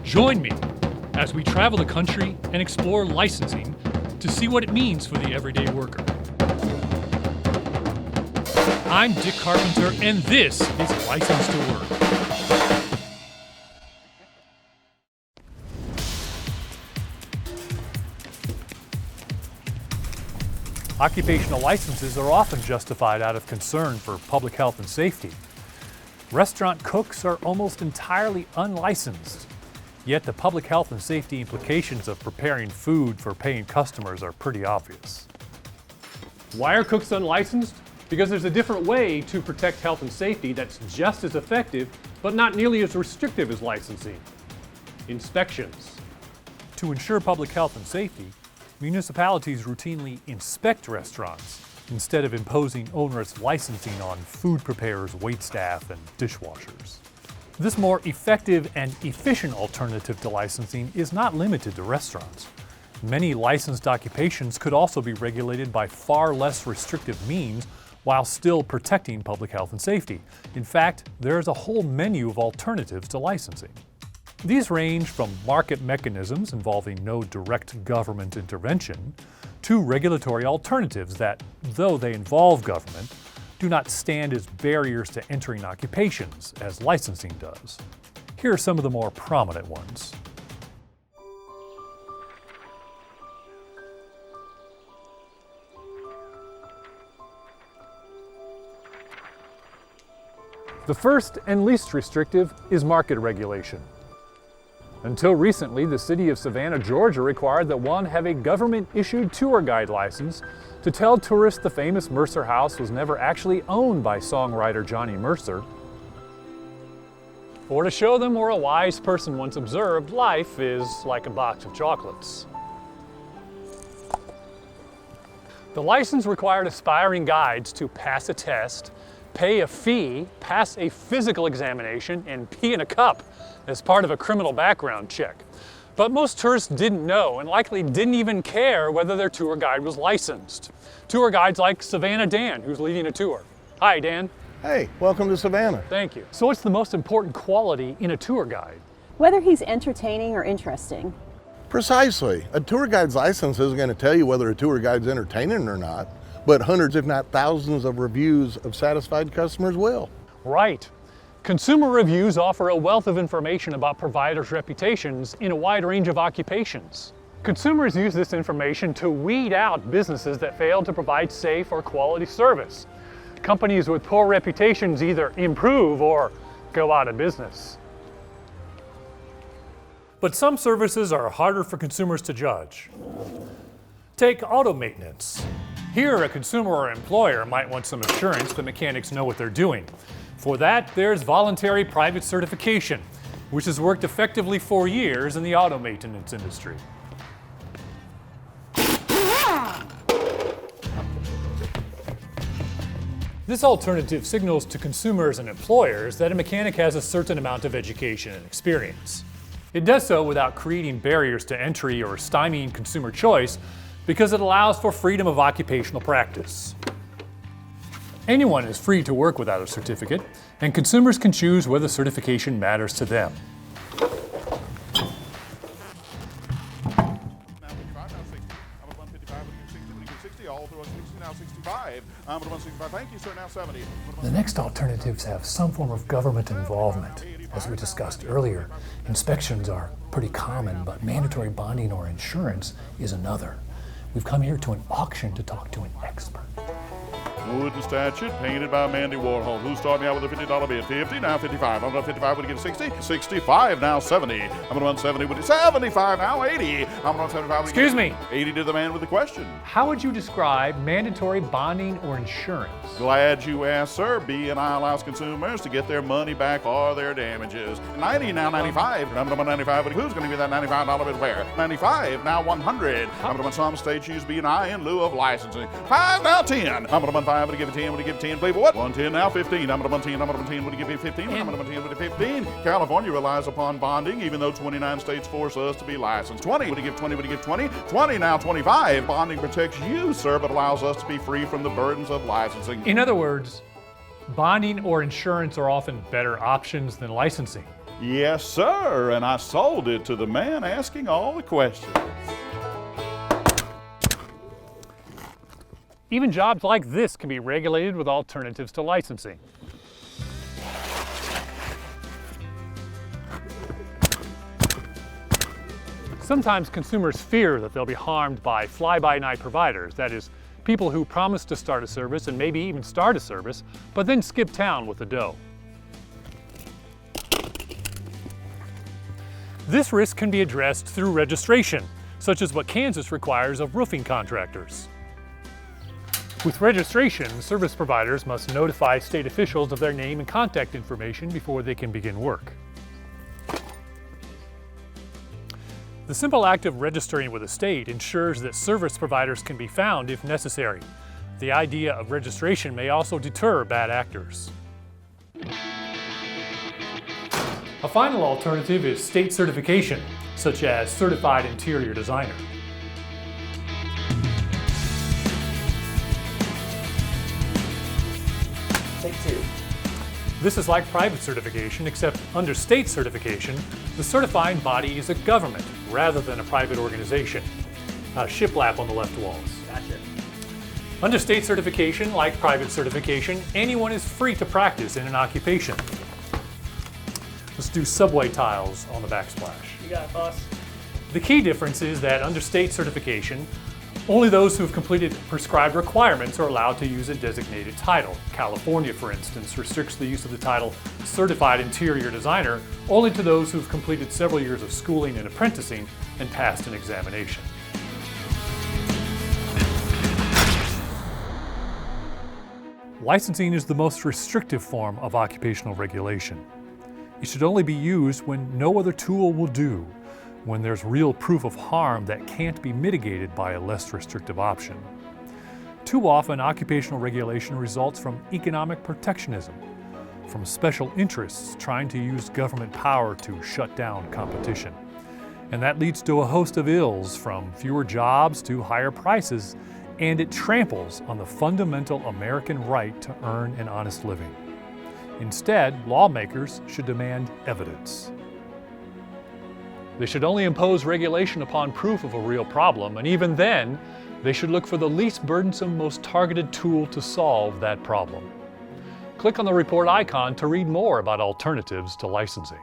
Join me as we travel the country and explore licensing to see what it means for the everyday worker. I'm Dick Carpenter, and this is License to Work. Occupational licenses are often justified out of concern for public health and safety. Restaurant cooks are almost entirely unlicensed, yet the public health and safety implications of preparing food for paying customers are pretty obvious. Why are cooks unlicensed? Because there's a different way to protect health and safety that's just as effective, but not nearly as restrictive as licensing. Inspections. To ensure public health and safety, municipalities routinely inspect restaurants instead of imposing onerous licensing on food preparers, waitstaff, and dishwashers. This more effective and efficient alternative to licensing is not limited to restaurants. Many licensed occupations could also be regulated by far less restrictive means while still protecting public health and safety. In fact, there's a whole menu of alternatives to licensing. These range from market mechanisms involving no direct government intervention to regulatory alternatives that, though they involve government, do not stand as barriers to entering occupations as licensing does. Here are some of the more prominent ones. The first and least restrictive is market regulation. Until recently, the city of Savannah, Georgia required that one have a government-issued tour guide license to tell tourists the famous Mercer House was never actually owned by songwriter Johnny Mercer, or to show them where a wise person once observed life is like a box of chocolates. The license required aspiring guides to pass a test, pay a fee, pass a physical examination, and pee in a cup as part of a criminal background check. But most tourists didn't know and likely didn't even care whether their tour guide was licensed. Tour guides like Savannah Dan, who's leading a tour. Hi, Dan. Hey, welcome to Savannah. Thank you. So what's the most important quality in a tour guide? Whether he's entertaining or interesting. Precisely. A tour guide's license isn't going to tell you whether a tour guide's entertaining or not, but hundreds, if not thousands, of reviews of satisfied customers will. Right. Consumer reviews offer a wealth of information about providers' reputations in a wide range of occupations. Consumers use this information to weed out businesses that fail to provide safe or quality service. Companies with poor reputations either improve or go out of business. But some services are harder for consumers to judge. Take auto maintenance. Here, a consumer or employer might want some assurance that mechanics know what they're doing. For that, there's voluntary private certification, which has worked effectively for years in the auto maintenance industry. This alternative signals to consumers and employers that a mechanic has a certain amount of education and experience. It does so without creating barriers to entry or stymieing consumer choice, because it allows for freedom of occupational practice. Anyone is free to work without a certificate, and consumers can choose whether certification matters to them. The next alternatives have some form of government involvement. As we discussed earlier, inspections are pretty common, but mandatory bonding or insurance is another. We've come here to an auction to talk to an expert. Wooden statue painted by Mandy Warhol. Who's starting out with a $50 bid? 50, now 55. I'm going to 55, would you get 60? 65, now 70. I'm going to run 70, would you 75, now 80. I'm going to 75. Excuse me. 80 to the man with the question. How would you describe mandatory bonding or insurance? Glad you asked, sir. B&I allows consumers to get their money back or their damages. 90, now 95. I'm going to 95, but who's going to give that $95 bid where? 95, now 100. I'm going to run some states use B&I in lieu of licensing. 5, now 10. I'm going to run 5, would you give it 10, would you give 10, please? What? 110, now 15. I'm going to run 10, I'm going to run 10, would you give me 15? I'm going to run 10, would you 15? California relies upon bonding, even though 29 states force us to be licensed. 20, would you give 20, would you give 20? 20, now 25. Bonding protects you, sir, but allows us to be free from the burdens of licensing. In other words, bonding or insurance are often better options than licensing. Yes, sir, and I sold it to the man asking all the questions. Even jobs like this can be regulated with alternatives to licensing. Sometimes consumers fear that they'll be harmed by fly-by-night providers, that is, people who promise to start a service and maybe even start a service, but then skip town with the dough. This risk can be addressed through registration, such as what Kansas requires of roofing contractors. With registration, service providers must notify state officials of their name and contact information before they can begin work. The simple act of registering with a state ensures that service providers can be found if necessary. The idea of registration may also deter bad actors. A final alternative is state certification, such as certified interior designer. Take two. This is like private certification, except under state certification, the certifying body is a government rather than a private organization. Shiplap on the left walls. Gotcha. Under state certification, like private certification, anyone is free to practice in an occupation. Let's do subway tiles on the backsplash. You got it, boss. The key difference is that under state certification, only those who have completed prescribed requirements are allowed to use a designated title. California, for instance, restricts the use of the title Certified Interior Designer only to those who have completed several years of schooling and apprenticing and passed an examination. Licensing is the most restrictive form of occupational regulation. It should only be used when no other tool will do, when there's real proof of harm that can't be mitigated by a less restrictive option. Too often, occupational regulation results from economic protectionism, from special interests trying to use government power to shut down competition. And that leads to a host of ills, from fewer jobs to higher prices, and it tramples on the fundamental American right to earn an honest living. Instead, lawmakers should demand evidence. They should only impose regulation upon proof of a real problem, and even then, they should look for the least burdensome, most targeted tool to solve that problem. Click on the report icon to read more about alternatives to licensing.